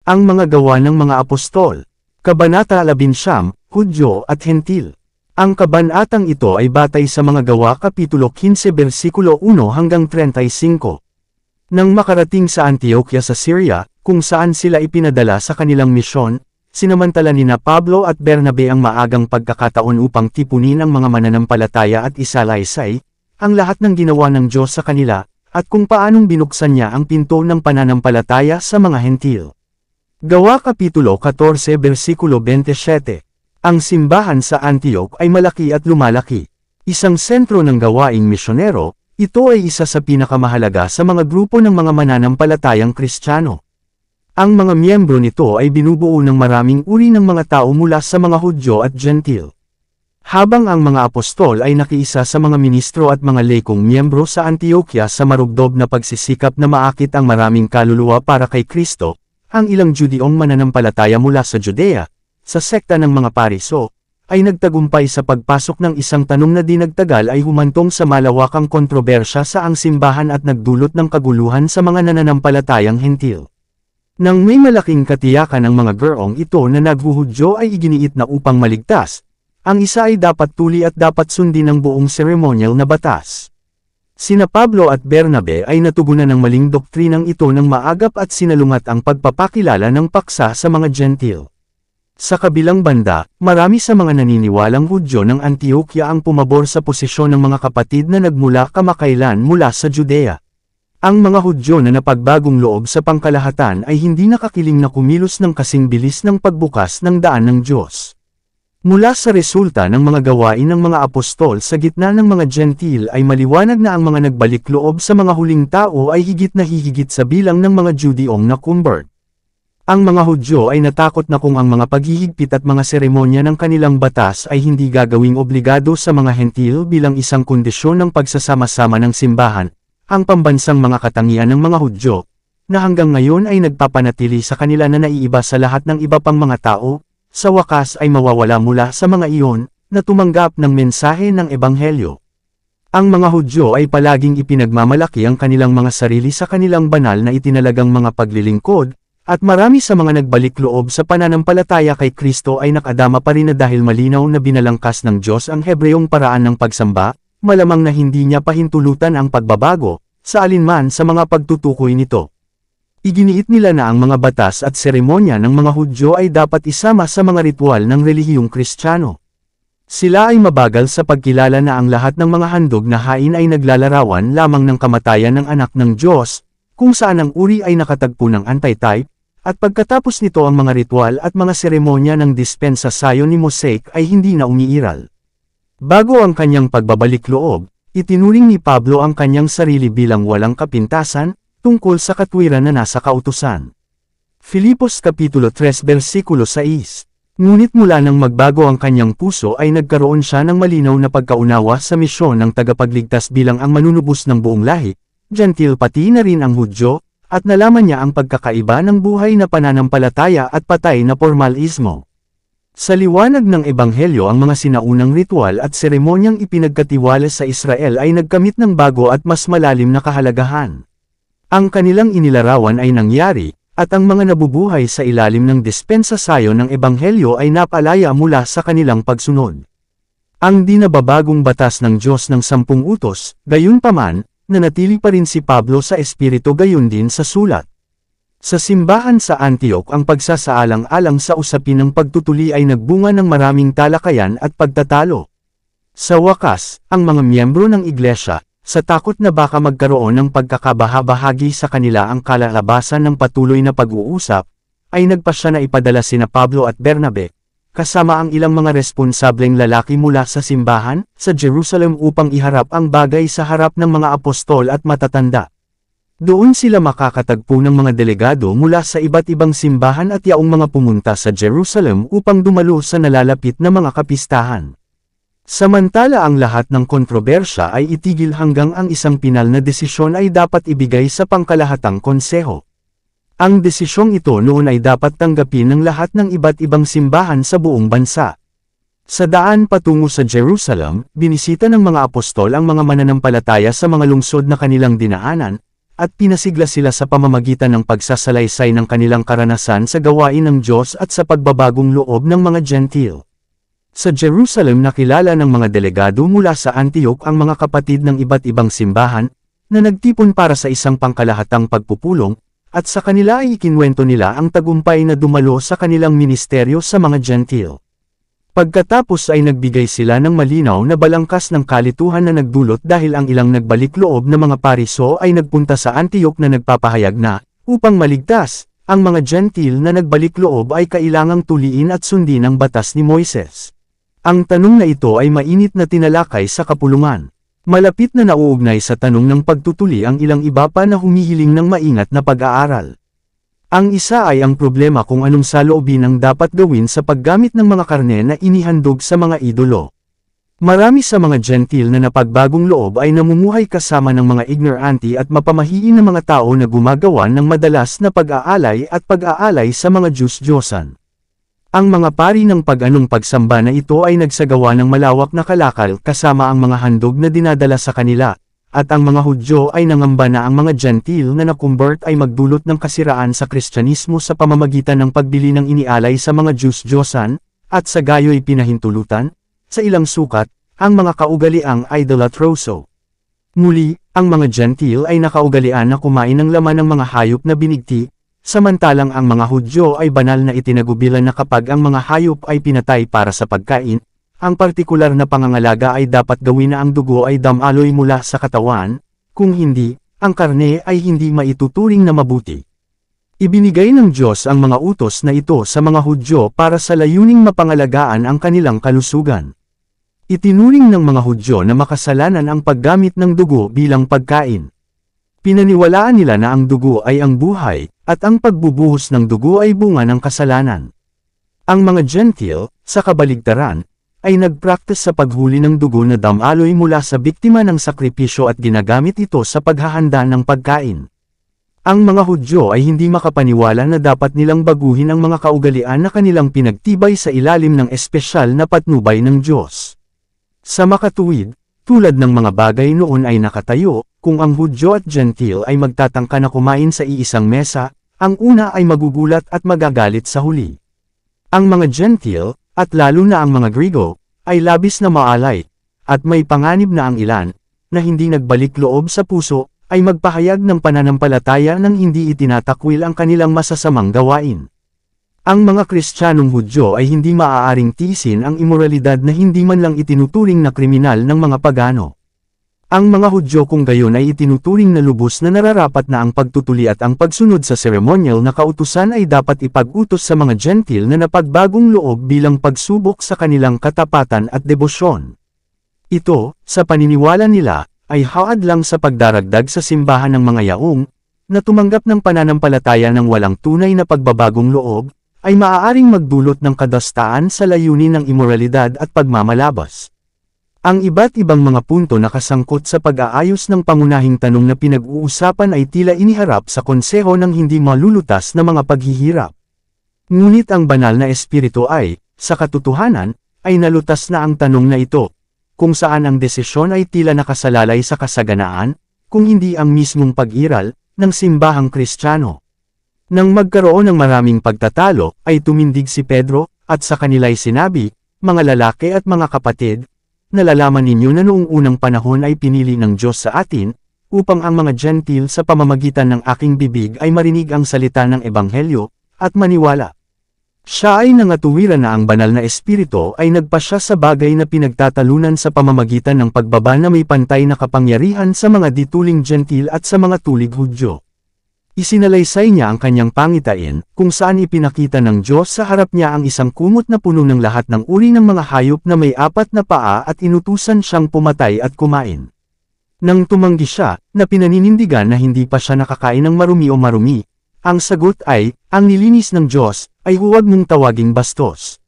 Ang mga gawa ng mga apostol. Kabanata 11, Hudyo at Hentil. Ang kabanatang ito ay batay sa mga gawa kapitulo 15 versikulo 1 hanggang 35. Nang makarating sa Antioquia sa Syria, kung saan sila ipinadala sa kanilang misyon, sinamantala nina Pablo at Bernabe ang maagang pagkakataon upang tipunin ang mga mananampalataya at isalaysay, ang lahat ng ginawa ng Diyos sa kanila, at kung paanong binuksan niya ang pinto ng pananampalataya sa mga Hentil. Gawa Kapitulo 14 versikulo 27. Ang simbahan sa Antioch ay malaki at lumalaki. Isang sentro ng gawaing misyonero, ito ay isa sa pinakamahalaga sa mga grupo ng mga mananampalatayang Kristiyano. Ang mga miyembro nito ay binubuo ng maraming uri ng mga tao mula sa mga Hudyo at Gentil. Habang ang mga apostol ay nakiisa sa mga ministro at mga lekong miyembro sa Antioquia sa marugdob na pagsisikap na maakit ang maraming kaluluwa para kay Kristo, ang ilang Judeong mananampalataya mula sa Judea, sa sekta ng mga Pariso, ay nagtagumpay sa pagpasok ng isang tanong na di nagtagal ay humantong sa malawakang kontrobersya sa ang simbahan at nagdulot ng kaguluhan sa mga nananampalatayang Hentil. Nang may malaking katiyakan ang mga gurong ito na naghuhudyo ay iginiit na upang maligtas, ang isa ay dapat tuli at dapat sundin ng buong seremonyal na batas. Sina Pablo at Bernabe ay natugunan ng maling doktrinang ito ng maagap at sinalungat ang pagpapakilala ng paksa sa mga Gentil. Sa kabilang banda, marami sa mga naniniwalang Hudyo ng Antioquia ang pumabor sa posisyon ng mga kapatid na nagmula kamakailan mula sa Judea. Ang mga Hudyo na napagbagong loob sa pangkalahatan ay hindi nakakiling na kumilos ng kasing bilis ng pagbukas ng daan ng Diyos. Mula sa resulta ng mga gawain ng mga apostol sa gitna ng mga Gentil ay maliwanag na ang mga nagbalik loob sa mga huling tao ay higit na hihigit sa bilang ng mga Judeong na convert. Ang mga Hudyo ay natakot na kung ang mga paghihigpit at mga seremonya ng kanilang batas ay hindi gagawing obligado sa mga Hentil bilang isang kondisyon ng pagsasama-sama ng simbahan, ang pambansang mga katangian ng mga Hudyo, na hanggang ngayon ay nagpapanatili sa kanila na naiiba sa lahat ng iba pang mga tao, sa wakas ay mawawala mula sa mga iyon, na tumanggap ng mensahe ng Ebanghelyo. Ang mga Hudyo ay palaging ipinagmamalaki ang kanilang mga sarili sa kanilang banal na itinalagang mga paglilingkod, at marami sa mga nagbalik loob sa pananampalataya kay Kristo ay nakadama pa rin na dahil malinaw na binalangkas ng Diyos ang Hebreyong paraan ng pagsamba, malamang na hindi niya pahintulutan ang pagbabago, sa alinman sa mga pagtutukoy nito. Iginiit nila na ang mga batas at seremonya ng mga Hudyo ay dapat isama sa mga ritual ng relihiyong Kristiyano. Sila ay mabagal sa pagkilala na ang lahat ng mga handog na hain ay naglalarawan lamang ng kamatayan ng anak ng Diyos, kung saan ang uri ay nakatagpo ng antitype, at pagkatapos nito ang mga ritual at mga seremonya ng dispensasyon ni Mosaic ay hindi na umiiral. Bago ang kanyang pagbabalik loob, itinuring ni Pablo ang kanyang sarili bilang walang kapintasan, tungkol sa katwiran na nasa kautusan. Filipos Kapitulo 3 versikulo 6. Ngunit mula nang magbago ang kanyang puso ay nagkaroon siya ng malinaw na pagkaunawa sa misyon ng tagapagligtas bilang ang manunubos ng buong lahi, Gentil pati na rin ang Hudyo, at nalaman niya ang pagkakaiba ng buhay na pananampalataya at patay na formalismo. Sa liwanag ng Ebanghelyo ang mga sinaunang ritual at seremonyang ipinagkatiwala sa Israel ay nagkamit ng bago at mas malalim na kahalagahan. Ang kanilang inilarawan ay nangyari, at ang mga nabubuhay sa ilalim ng dispensasyon ng Ebanghelyo ay napalaya mula sa kanilang pagsunod. Ang di nababagong batas ng Diyos ng 10 utos, gayunpaman, nanatili pa rin si Pablo sa espiritu gayon din sa sulat. Sa simbahan sa Antioch ang pagsasaalang-alang sa usapin ng pagtutuli ay nagbunga ng maraming talakayan at pagtatalo. Sa wakas, ang mga miyembro ng iglesia, sa takot na baka magkaroon ng pagkakabahabahagi sa kanila ang kalalabasan ng patuloy na pag-uusap, ay nagpasya na ipadala sina Pablo at Bernabe, kasama ang ilang mga responsableng lalaki mula sa simbahan, sa Jerusalem upang iharap ang bagay sa harap ng mga apostol at matatanda. Doon sila makakatagpo ng mga delegado mula sa iba't ibang simbahan at yaong mga pumunta sa Jerusalem upang dumalo sa nalalapit na mga kapistahan. Samantala ang lahat ng kontrobersya ay itigil hanggang ang isang pinal na desisyon ay dapat ibigay sa pangkalahatang konseho. Ang desisyong ito noon ay dapat tanggapin ng lahat ng iba't ibang simbahan sa buong bansa. Sa daan patungo sa Jerusalem, binisita ng mga apostol ang mga mananampalataya sa mga lungsod na kanilang dinaanan, at pinasigla sila sa pamamagitan ng pagsasalaysay ng kanilang karanasan sa gawain ng Diyos at sa pagbabagong loob ng mga Gentile. Sa Jerusalem nakilala ng mga delegado mula sa Antioch ang mga kapatid ng iba't ibang simbahan, na nagtipon para sa isang pangkalahatang pagpupulong, at sa kanila ay ikinwento nila ang tagumpay na dumalo sa kanilang ministeryo sa mga Gentile. Pagkatapos ay nagbigay sila ng malinaw na balangkas ng kalituhan na nagdulot dahil ang ilang nagbalik loob na mga pariso ay nagpunta sa Antioch na nagpapahayag na, upang maligtas, ang mga Gentile na nagbalik loob ay kailangang tuliin at sundin ang batas ni Moises. Ang tanong na ito ay mainit na tinalakay sa kapulungan. Malapit na nauugnay sa tanong ng pagtutuli ang ilang iba pa na humihiling ng maingat na pag-aaral. Ang isa ay ang problema kung anong saloobin ang dapat gawin sa paggamit ng mga karne na inihandog sa mga idolo. Marami sa mga Gentile na napagbagong loob ay namumuhay kasama ng mga ignorante at mapamahiin na mga tao na gumagawa ng madalas na pag-aalay at pag-aalay sa mga Diyos-Diyosan. Ang mga pari ng pag-anong pagsamba na ito ay nagsagawa ng malawak na kalakal kasama ang mga handog na dinadala sa kanila, at ang mga Hudyo ay nangamba na ang mga Gentile na nakumbert ay magdulot ng kasiraan sa Kristyanismo sa pamamagitan ng pagbili ng inialay sa mga Diyos-Diyosan, at sa gayo'y pinahintulutan, sa ilang sukat, ang mga kaugaliang idolatroso. Muli, ang mga Gentile ay nakaugalian na kumain ng laman ng mga hayop na binigti, samantalang ang mga Hudyo ay banal na itinagubilan na kapag ang mga hayop ay pinatay para sa pagkain, ang partikular na pangangalaga ay dapat gawin na ang dugo ay damaloy mula sa katawan, kung hindi, ang karne ay hindi maituturing na mabuti. Ibinigay ng Diyos ang mga utos na ito sa mga Hudyo para sa layuning mapangalagaan ang kanilang kalusugan. Itinuring ng mga Hudyo na makasalanan ang paggamit ng dugo bilang pagkain. Pinaniwalaan nila na ang dugo ay ang buhay, at ang pagbubuhos ng dugo ay bunga ng kasalanan. Ang mga Gentile, sa kabaligtaran, ay nagpraktis sa paghuli ng dugo na damaloy mula sa biktima ng sakripisyo at ginagamit ito sa paghahanda ng pagkain. Ang mga Hudyo ay hindi makapaniwala na dapat nilang baguhin ang mga kaugalian na kanilang pinagtibay sa ilalim ng espesyal na patnubay ng Diyos. Sa makatuwid, tulad ng mga bagay noon ay nakatayo, kung ang Hudyo at Gentile ay magtatangka na kumain sa iisang mesa, ang una ay magugulat at magagalit sa huli. Ang mga Gentile, at lalo na ang mga Griego, ay labis na maalay, at may panganib na ang ilan, na hindi nagbalik loob sa puso, ay magpahayag ng pananampalataya nang hindi itinatakwil ang kanilang masasamang gawain. Ang mga Kristiyanong Hudyo ay hindi maaaring tiisin ang imoralidad na hindi man lang itinuturing na kriminal ng mga pagano. Ang mga Hudyo kung gayon ay itinuturing na lubos na nararapat na ang pagtutuli at ang pagsunod sa seremonyal na kautusan ay dapat ipag-utos sa mga Gentile na napagbagong loob bilang pagsubok sa kanilang katapatan at debosyon. Ito, sa paniniwala nila, ay haad lang sa pagdaragdag sa simbahan ng mga yaong, na tumanggap ng pananampalataya ng walang tunay na pagbabagong loob, ay maaaring magdulot ng kadastaan sa layunin ng imoralidad at pagmamalabas. Ang iba't ibang mga punto na kasangkot sa pag-aayos ng pangunahing tanong na pinag-uusapan ay tila iniharap sa konseho ng hindi malulutas na mga paghihirap. Ngunit ang banal na espiritu ay, sa katotohanan, ay nalutas na ang tanong na ito, kung saan ang desisyon ay tila nakasalalay sa kasaganaan, kung hindi ang mismong pag-iral, ng simbahang Kristiyano. Nang magkaroon ng maraming pagtatalo, ay tumindig si Pedro, at sa kanila'y sinabi, "Mga lalaki at mga kapatid, nalalaman ninyo na noong unang panahon ay pinili ng Diyos sa atin, upang ang mga Gentile sa pamamagitan ng aking bibig ay marinig ang salita ng Ebanghelyo, at maniwala. Siya ay nangatuwiran na ang banal na espiritu ay nagpasya sa bagay na pinagtatalunan sa pamamagitan ng pagbaba na may pantay na kapangyarihan sa mga dituling Gentile at sa mga tulig Hudyo. Isinalaysay niya ang kanyang pangitain, kung saan ipinakita ng Diyos sa harap niya ang isang kumot na puno ng lahat ng uri ng mga hayop na may 4 na paa at inutusan siyang pumatay at kumain. Nang tumanggi siya, na pinaninindigan na hindi pa siya nakakain ng marumi o marumi, ang sagot ay, ang nilinis ng Diyos, ay huwag mong tawaging bastos.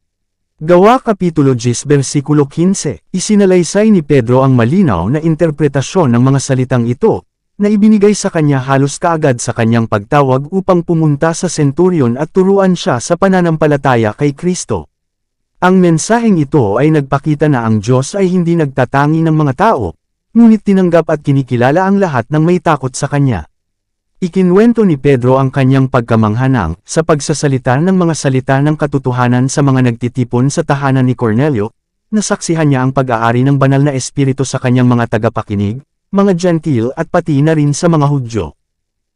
Gawa Kapitulo 10 versikulo 15, isinalaysay ni Pedro ang malinaw na interpretasyon ng mga salitang ito, na ibinigay sa kanya halos kaagad sa kanyang pagtawag upang pumunta sa senturyon at turuan siya sa pananampalataya kay Kristo. Ang mensaheng ito ay nagpakita na ang Diyos ay hindi nagtatangi ng mga tao, ngunit tinanggap at kinikilala ang lahat ng may takot sa Kanya. Ikinwento ni Pedro ang kanyang pagkamanghanang sa pagsasalita ng mga salita ng katotohanan sa mga nagtitipon sa tahanan ni Cornelio, nasaksihan niya ang pag-aari ng banal na espiritu sa kanyang mga tagapakinig, mga Gentil at pati na rin sa mga Hudyo.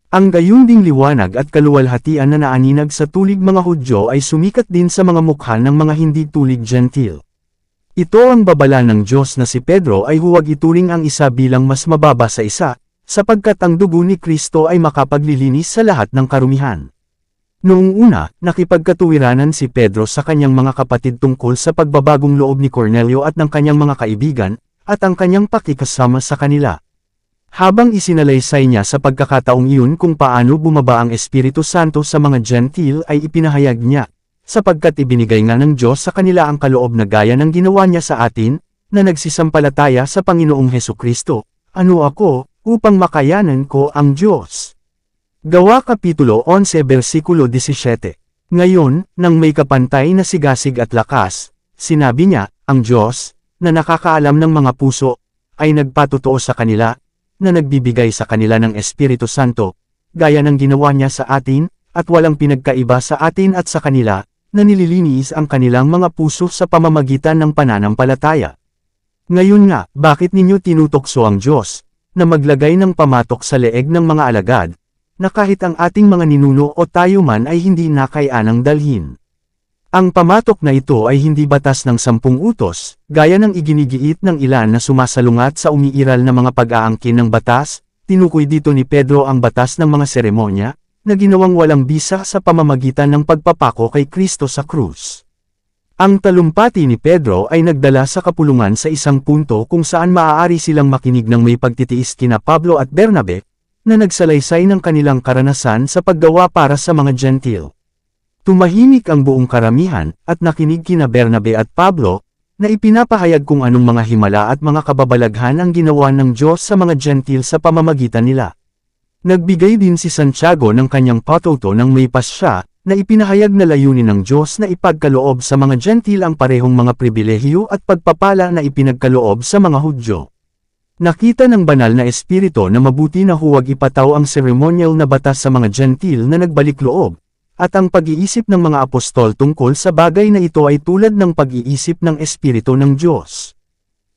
Ang gayunding liwanag at kaluwalhatian na naaninag sa tulig mga Hudyo ay sumikat din sa mga mukha ng mga hindi tulig Gentil. Ito ang babala ng Diyos na si Pedro ay huwag ituring ang isa bilang mas mababa sa isa, sapagkat ang dugo ni Kristo ay makapaglilinis sa lahat ng karumihan. Noong una, nakipagkatuwiranan si Pedro sa kanyang mga kapatid tungkol sa pagbabagong loob ni Cornelio at ng kanyang mga kaibigan, at ang kanyang pakikasama sa kanila. Habang isinalaysay niya sa pagkakataong iyon kung paano bumaba ang Espiritu Santo sa mga Gentil ay ipinahayag niya, sapagkat ibinigay nga ng Diyos sa kanila ang kaloob na gaya ng ginawa niya sa atin, na nagsisampalataya sa Panginoong Hesukristo. Ano ako, upang makayanan ko ang Diyos? Gawa Kapitulo 11 versikulo 17. Ngayon, nang may kapantay na sigasig at lakas, sinabi niya, ang Diyos, na nakakaalam ng mga puso, ay nagpatotoo sa kanila, na nagbibigay sa kanila ng Espiritu Santo, gaya ng ginawa niya sa atin, at walang pinagkaiba sa atin at sa kanila, na nililinis ang kanilang mga puso sa pamamagitan ng pananampalataya. Ngayon nga, bakit ninyo tinutokso ang Diyos, na maglagay ng pamatok sa leeg ng mga alagad, na kahit ang ating mga ninuno o tayo man ay hindi nakayanang dalhin. Ang pamatok na ito ay hindi batas ng 10 utos, gaya ng iginigiit ng ilan na sumasalungat sa umiiral na mga pag-aangkin ng batas. Tinukoy dito ni Pedro ang batas ng mga seremonya, na ginawang walang bisa sa pamamagitan ng pagpapako kay Kristo sa krus. Ang talumpati ni Pedro ay nagdala sa kapulungan sa isang punto kung saan maaari silang makinig ng may pagtitiis kina Pablo at Bernabe, na nagsalaysay ng kanilang karanasan sa paggawa para sa mga Gentil. Tumahimik ang buong karamihan, at nakinig kina Bernabe at Pablo, na ipinapahayag kung anong mga himala at mga kababalaghan ang ginawa ng Diyos sa mga Gentil sa pamamagitan nila. Nagbigay din si Santiago ng kanyang patuto ng may pasya, na ipinahayag na layunin ng Diyos na ipagkaloob sa mga Gentil ang parehong mga pribilehiyo at pagpapala na ipinagkaloob sa mga Hudyo. Nakita ng banal na espiritu na mabuti na huwag ipataw ang ceremonial na batas sa mga Gentil na nagbalik loob, at ang pag-iisip ng mga apostol tungkol sa bagay na ito ay tulad ng pag-iisip ng Espiritu ng Diyos.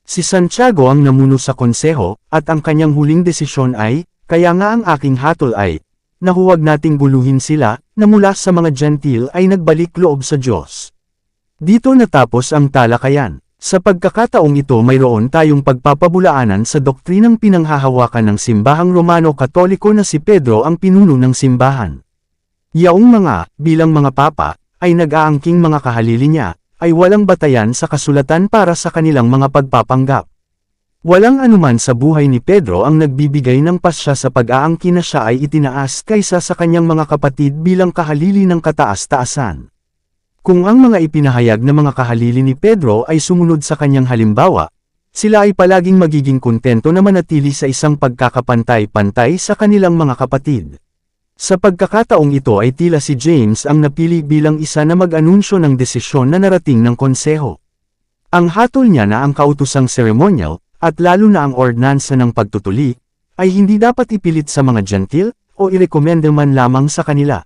Si Santiago ang namuno sa konseho, at ang kanyang huling desisyon ay, kaya nga ang aking hatol ay, na huwag nating guluhin sila, na mula sa mga Gentil ay nagbalik loob sa Diyos. Dito natapos ang talakayan. Sa pagkakataong ito mayroon tayong pagpapabulaanan sa doktrinang pinanghahawakan ng simbahang Romano Katoliko na si Pedro ang pinuno ng simbahan. Yaong mga, bilang mga papa, ay nag-aangking mga kahalili niya, ay walang batayan sa kasulatan para sa kanilang mga pagpapanggap. Walang anuman sa buhay ni Pedro ang nagbibigay ng pasya sa pag-aangkin na siya ay itinaas kaysa sa kanyang mga kapatid bilang kahalili ng kataas-taasan. Kung ang mga ipinahayag na mga kahalili ni Pedro ay sumunod sa kanyang halimbawa, sila ay palaging magiging kontento na manatili sa isang pagkakapantay-pantay sa kanilang mga kapatid. Sa pagkakataong ito ay tila si James ang napili bilang isa na mag-anunsyo ng desisyon na narating ng konseho. Ang hatol niya na ang kautusang ceremonial, at lalo na ang ordinansa ng pagtutuli, ay hindi dapat ipilit sa mga Gentil, o irekomenda man lamang sa kanila.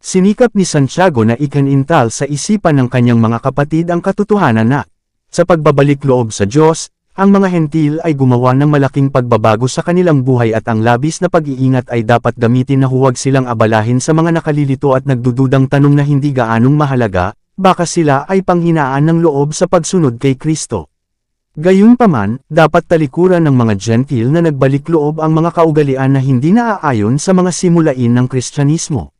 Sinikap ni Santiago na ikanintal sa isipan ng kanyang mga kapatid ang katotohanan na, sa pagbabalik loob sa Diyos, ang mga Hentil ay gumawa ng malaking pagbabago sa kanilang buhay at ang labis na pag-iingat ay dapat gamitin na huwag silang abalahin sa mga nakalilito at nagdududang tanong na hindi gaanong mahalaga, baka sila ay panghinaan ng loob sa pagsunod kay Kristo. Gayunpaman, dapat talikuran ng mga Gentil na nagbalik loob ang mga kaugalian na hindi naaayon sa mga simulain ng Kristyanismo.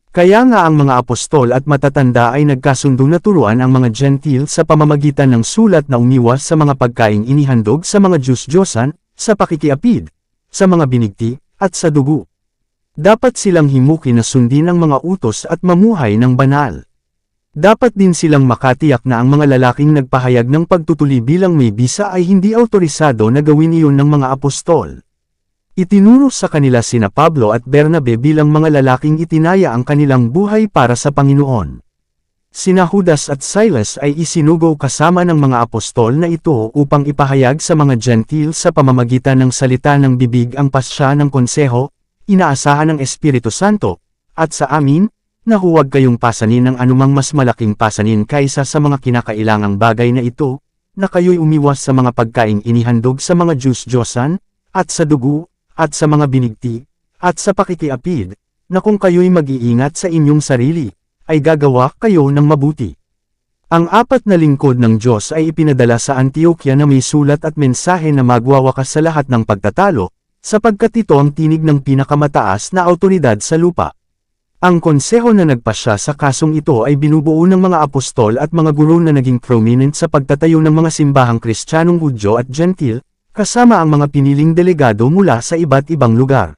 Kaya nga ang mga apostol at matatanda ay nagkasundong na turuan ang mga Gentil sa pamamagitan ng sulat na umiwas sa mga pagkaing inihandog sa mga Diyos-Diyosan, sa pakikiapid, sa mga binigti, at sa dugo. Dapat silang himukin na sundin ang mga utos at mamuhay ng banal. Dapat din silang makatiyak na ang mga lalaking nagpahayag ng pagtutuli bilang may bisa ay hindi autorisado na gawin iyon ng mga apostol. Itinuro sa kanila sina Pablo at Bernabe bilang mga lalaking itinaya ang kanilang buhay para sa Panginoon. Sina Judas at Silas ay isinugo kasama ng mga apostol na ito upang ipahayag sa mga Gentil sa pamamagitan ng salita ng bibig ang pasya ng konseho, inaasahan ng Espiritu Santo, at sa amin, na huwag kayong pasanin ng anumang mas malaking pasanin kaysa sa mga kinakailangang bagay na ito, na kayo'y umiwas sa mga pagkaing inihandog sa mga Diyos-Diyosan, at sa dugo, at sa mga binigti, at sa pakikiapid, na kung kayo'y mag-iingat sa inyong sarili, ay gagawa kayo ng mabuti. Ang 4 na lingkod ng Diyos ay ipinadala sa Antioquia na may sulat at mensahe na magwawakas sa lahat ng pagtatalo, sapagkat ito ang tinig ng pinakamataas na awtoridad sa lupa. Ang konseho na nagpasya sa kasong ito ay binubuo ng mga apostol at mga guro na naging prominent sa pagtatayo ng mga simbahang Kristiyanong Hudyo at Gentil, kasama ang mga piniling delegado mula sa iba't ibang lugar.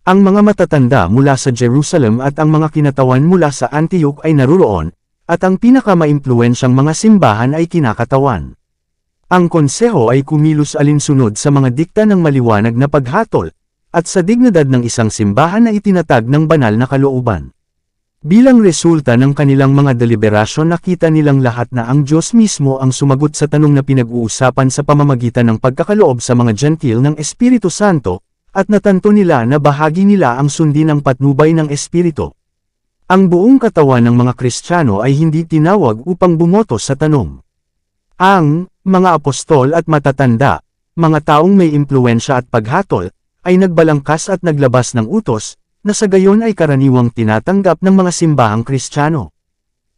Ang mga matatanda mula sa Jerusalem at ang mga kinatawan mula sa Antioch ay naruroon, at ang pinakamaimpluwensyang mga simbahan ay kinakatawan. Ang konseho ay kumilos alinsunod sa mga dikta ng maliwanag na paghatol, at sa dignidad ng isang simbahan na itinatag ng banal na kalooban. Bilang resulta ng kanilang mga deliberasyon nakita nilang lahat na ang Diyos mismo ang sumagot sa tanong na pinag-uusapan sa pamamagitan ng pagkakaloob sa mga Gentil ng Espiritu Santo, at natanto nila na bahagi nila ang sundin ng patnubay ng Espiritu. Ang buong katawan ng mga Kristiyano ay hindi tinawag upang bumoto sa tanong. Ang mga apostol at matatanda, mga taong may impluwensya at paghatol, ay nagbalangkas at naglabas ng utos, na sa gayon ay karaniwang tinatanggap ng mga simbahang Kristiyano.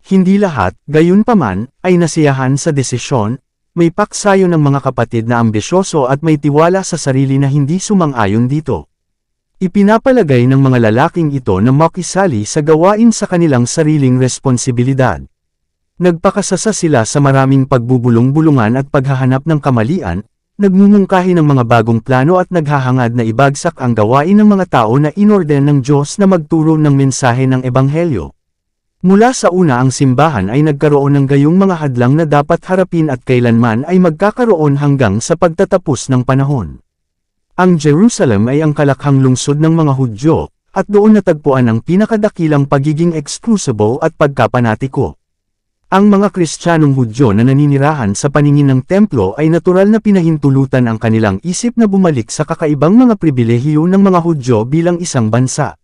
Hindi lahat, gayunpaman, ay nasiyahan sa desisyon, may paksayo ng mga kapatid na ambisyoso at may tiwala sa sarili na hindi sumang-ayon dito. Ipinapalagay ng mga lalaking ito na makisali sa gawain sa kanilang sariling responsibilidad. Nagpakasasa sila sa maraming pagbubulong-bulungan at paghahanap ng kamalian, nagmumungkahi ng mga bagong plano at naghahangad na ibagsak ang gawain ng mga tao na inorden ng Diyos na magturo ng mensahe ng Ebanghelyo. Mula sa una ang simbahan ay nagkaroon ng gayong mga hadlang na dapat harapin at kailanman ay magkakaroon hanggang sa pagtatapos ng panahon. Ang Jerusalem ay ang kalakhang lungsod ng mga Hudyo, at doon natagpuan ang pinakadakilang pagiging exclusibo at pagkapanatiko. Ang mga Kristiyanong Hudyo na naninirahan sa paningin ng templo ay natural na pinahintulutan ang kanilang isip na bumalik sa kakaibang mga pribilehiyo ng mga Hudyo bilang isang bansa.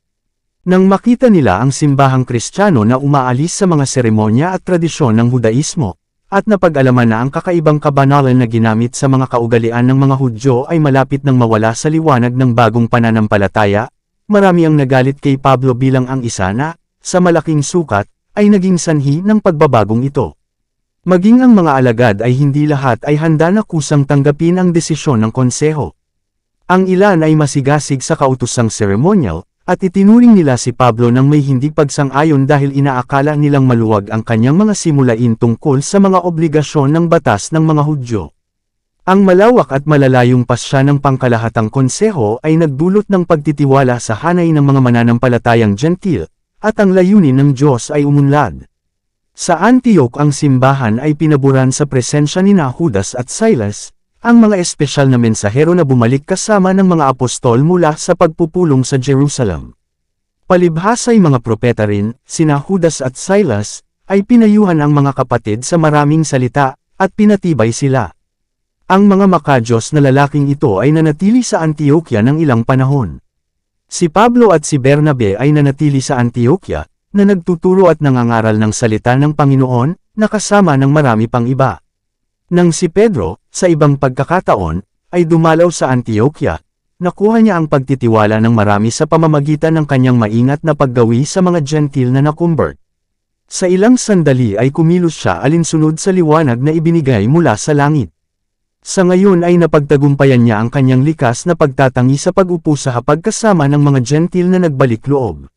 Nang makita nila ang simbahang Kristiyano na umaalis sa mga seremonya at tradisyon ng Hudaismo, at napag-alaman na ang kakaibang kabanalan na ginamit sa mga kaugalian ng mga Hudyo ay malapit nang mawala sa liwanag ng bagong pananampalataya, marami ang nagalit kay Pablo bilang ang isa na, sa malaking sukat, ay naging sanhi ng pagbabagong ito. Maging ang mga alagad ay hindi lahat ay handa na kusang tanggapin ang desisyon ng konseho. Ang ilan ay masigasig sa kautosang seremonyal, at itinuring nila si Pablo ng may hindi pagsang-ayon dahil inaakala nilang maluwag ang kanyang mga simulain tungkol sa mga obligasyon ng batas ng mga Hudyo. Ang malawak at malalayong pasya ng pangkalahatang konseho ay nagdulot ng pagtitiwala sa hanay ng mga mananampalatayang Gentil, at ang layunin ng Diyos ay umunlad. Sa Antioch ang simbahan ay pinaburan sa presensya ni Judas at Silas, ang mga espesyal na mensahero na bumalik kasama ng mga apostol mula sa pagpupulong sa Jerusalem. Palibhas ay mga propeta rin, sina Judas at Silas, ay pinayuhan ang mga kapatid sa maraming salita, at pinatibay sila. Ang mga makadiyos na lalaking ito ay nanatili sa Antioquia ng ilang panahon. Si Pablo at si Bernabe ay nanatili sa Antioquia, na nagtuturo at nangangaral ng salita ng Panginoon, na kasama ng marami pang iba. Nang si Pedro, sa ibang pagkakataon, ay dumalaw sa Antioquia, nakuha niya ang pagtitiwala ng marami sa pamamagitan ng kanyang maingat na paggawi sa mga Gentil na nakumbert. Sa ilang sandali ay kumilos siya alinsunod sa liwanag na ibinigay mula sa langit. Sa ngayon ay napagtagumpayan niya ang kanyang likas na pagtatangi sa pag-upo sa hapag kasama ng mga Gentil na nagbalik loob.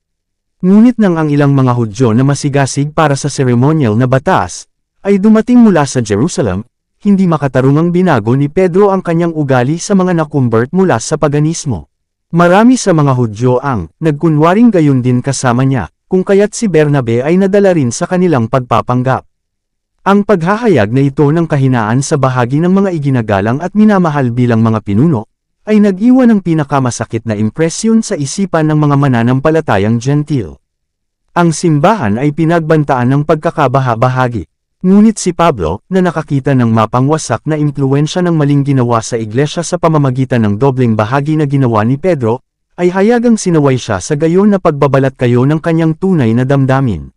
Ngunit nang ang ilang mga Hudyo na masigasig para sa seremonyal na batas, ay dumating mula sa Jerusalem, hindi makatarungang binago ni Pedro ang kanyang ugali sa mga nakumbert mula sa paganismo. Marami sa mga Hudyo ang nagkunwaring gayon din kasama niya, kung kaya't si Bernabe ay nadala rin sa kanilang pagpapanggap. Ang paghahayag na ito ng kahinaan sa bahagi ng mga iginagalang at minamahal bilang mga pinuno, ay nag-iwan ng pinakamasakit na impresyon sa isipan ng mga mananampalatayang Gentil. Ang simbahan ay pinagbantaan ng pagkakabaha-bahagi. Ngunit si Pablo, na nakakita ng mapangwasak na impluwensya ng maling ginawa sa iglesia sa pamamagitan ng dobleng bahagi na ginawa ni Pedro, ay hayagang sinaway siya sa gayon na pagbabalat kayo ng kanyang tunay na damdamin.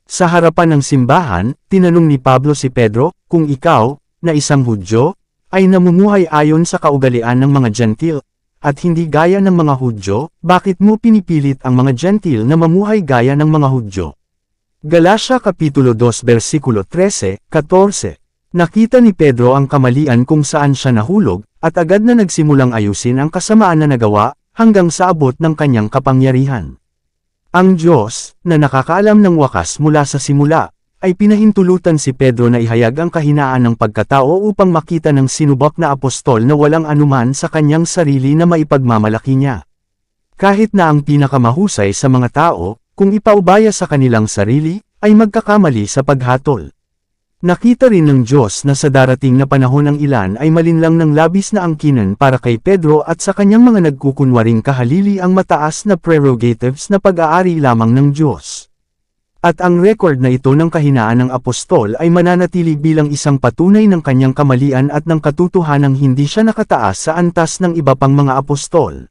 Sa harapan ng simbahan, tinanong ni Pablo si Pedro, kung ikaw, na isang Hudyo, ay namumuhay ayon sa kaugalian ng mga Gentil, at hindi gaya ng mga Hudyo, bakit mo pinipilit ang mga Gentil na mamuhay gaya ng mga Hudyo? Galatia Kapitulo 2 versikulo 13-14. Nakita ni Pedro ang kamalian kung saan siya nahulog, at agad na nagsimulang ayusin ang kasamaan na nagawa, hanggang sa abot ng kanyang kapangyarihan. Ang Diyos, na nakakaalam ng wakas mula sa simula, ay pinahintulutan si Pedro na ihayag ang kahinaan ng pagkatao upang makita ng sinubak na apostol na walang anuman sa kanyang sarili na maipagmamalaki niya. Kahit na ang pinakamahusay sa mga tao, kung ipaubaya sa kanilang sarili, ay magkakamali sa paghatol. Nakita rin ng Diyos na sa darating na panahon ang ilan ay malinlang ng labis na angkinan para kay Pedro at sa kanyang mga nagkukunwaring kahalili ang mataas na prerogatives na pag-aari lamang ng Diyos. At ang record na ito ng kahinaan ng apostol ay mananatili bilang isang patunay ng kanyang kamalian at ng katotohanang hindi siya nakataas sa antas ng iba pang mga apostol.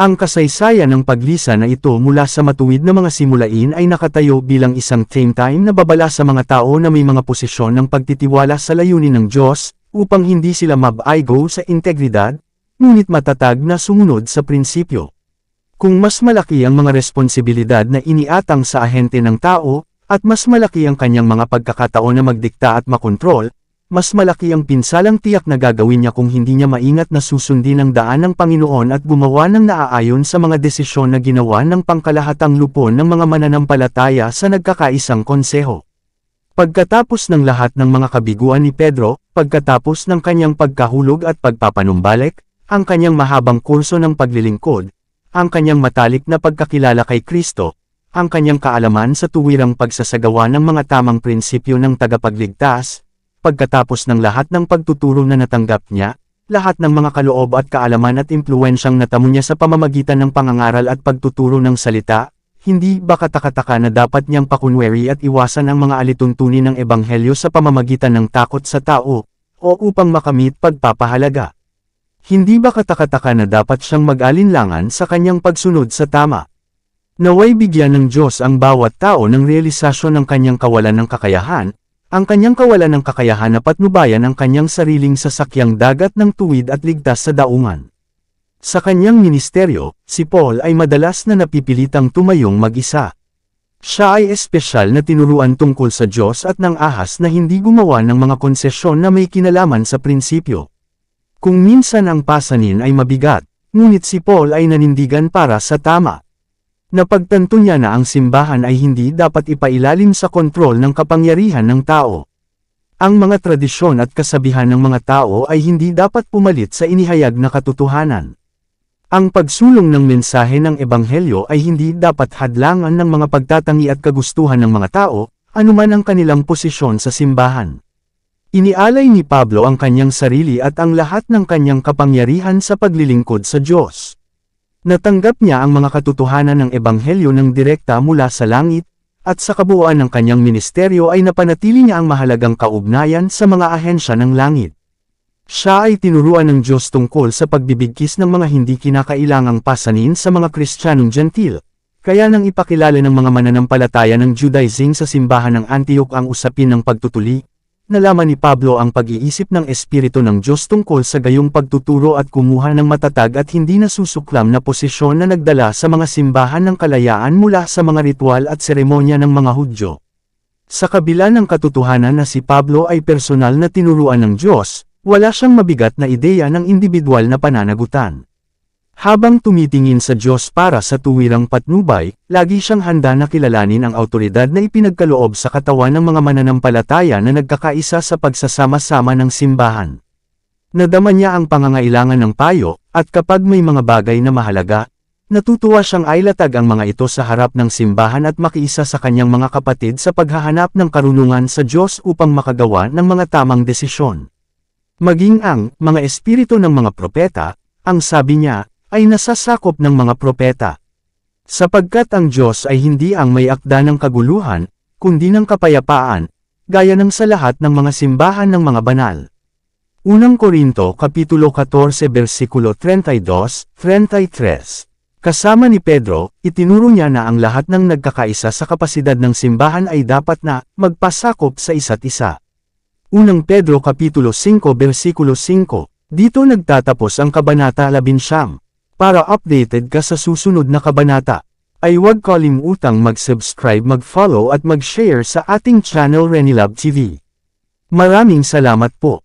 Ang kasaysayan ng paglisa na ito mula sa matuwid na mga simulain ay nakatayo bilang isang time na babala sa mga tao na may mga posisyon ng pagtitiwala sa layunin ng Diyos, upang hindi sila mabaigo sa integridad, ngunit matatag na sumunod sa prinsipyo. Kung mas malaki ang mga responsibilidad na iniatang sa ahente ng tao, at mas malaki ang kanyang mga pagkakataon na magdikta at makontrol, mas malaki ang pinsalang tiyak na gagawin niya kung hindi niya maingat na susundin ang daan ng Panginoon at gumawa ng naaayon sa mga desisyon na ginawa ng pangkalahatang lupon ng mga mananampalataya sa nagkakaisang konseho. Pagkatapos ng lahat ng mga kabiguan ni Pedro, pagkatapos ng kanyang pagkahulog at pagpapanumbalik, ang kanyang mahabang kurso ng paglilingkod, ang kanyang matalik na pagkakilala kay Kristo, ang kanyang kaalaman sa tuwirang pagsasagawa ng mga tamang prinsipyo ng tagapagligtas, pagkatapos ng lahat ng pagtuturo na natanggap niya, lahat ng mga kaloob at kaalaman at impluwensyang natamo niya sa pamamagitan ng pangangaral at pagtuturo ng salita, hindi ba katakataka na dapat niyang pakunwari at iwasan ang mga alituntunin ng ebanghelyo sa pamamagitan ng takot sa tao, o upang makamit pagpapahalaga? Hindi ba katakataka na dapat siyang mag-alinlangan sa kanyang pagsunod sa tama? Naway bigyan ng Diyos ang bawat tao ng realisasyon ng kanyang kawalan ng kakayahan, ang kanyang kawalan ng kakayahan na patnubayan ang kanyang sariling sasakyang dagat ng tuwid at ligtas sa daungan. Sa kanyang ministeryo, si Paul ay madalas na napipilitang tumayong mag-isa. Siya ay espesyal na tinuruan tungkol sa Diyos at ng ahas na hindi gumawa ng mga konsesyon na may kinalaman sa prinsipyo. Kung minsan ang pasanin ay mabigat, ngunit si Paul ay nanindigan para sa tama. Napagtanto niya na ang simbahan ay hindi dapat ipailalim sa kontrol ng kapangyarihan ng tao. Ang mga tradisyon at kasabihan ng mga tao ay hindi dapat pumalit sa inihayag na katotohanan. Ang pagsulong ng mensahe ng ebanghelyo ay hindi dapat hadlangan ng mga pagtatangi at kagustuhan ng mga tao, anuman ang kanilang posisyon sa simbahan. Inialay ni Pablo ang kanyang sarili at ang lahat ng kanyang kapangyarihan sa paglilingkod sa Diyos. Natanggap niya ang mga katotohanan ng ebanghelyo ng direkta mula sa langit, at sa kabuuan ng kanyang ministeryo ay napanatili niya ang mahalagang kaugnayan sa mga ahensya ng langit. Siya ay tinuruan ng Diyos tungkol sa pagbibigkis ng mga hindi kinakailangang pasanin sa mga Kristiyanong Gentil, kaya nang ipakilala ng mga mananampalataya ng Judaizing sa simbahan ng Antioch ang usapin ng pagtutuli, nalaman ni Pablo ang pag-iisip ng Espiritu ng Diyos tungkol sa gayong pagtuturo at kumuha ng matatag at hindi nasusuklam na posisyon na nagdala sa mga simbahan ng kalayaan mula sa mga ritual at seremonya ng mga Hudyo. Sa kabila ng katotohanan na si Pablo ay personal na tinuruan ng Diyos, wala siyang mabigat na ideya ng individual na pananagutan. Habang tumitingin sa Diyos para sa tuwirang patnubay, lagi siyang handa na kilalanin ang awtoridad na ipinagkaloob sa katawan ng mga mananampalataya na nagkakaisa sa pagsasama-sama ng simbahan. Nadama niya ang pangangailangan ng payo, at kapag may mga bagay na mahalaga, natutuwa siyang ailatag ang mga ito sa harap ng simbahan at makiisa sa kanyang mga kapatid sa paghahanap ng karunungan sa Diyos upang makagawa ng mga tamang desisyon. Maging ang mga espiritu ng mga propeta, ang sabi niya, ay nasasakop ng mga propeta. Sapagkat ang Diyos ay hindi ang may akda ng kaguluhan, kundi ng kapayapaan, gaya ng sa lahat ng mga simbahan ng mga banal. Unang Korinto Kapitulo 14 versikulo 32-33. Kasama ni Pedro, itinuro niya na ang lahat ng nagkakaisa sa kapasidad ng simbahan ay dapat na magpasakop sa isa't isa. Unang Pedro Kapitulo 5 Versikulo 5. Dito nagtatapos ang Kabanata 11. Para updated ka sa susunod na kabanata, ay huwag kalimutang mag-subscribe, mag-follow at mag-share sa ating channel Renilab TV. Maraming salamat po.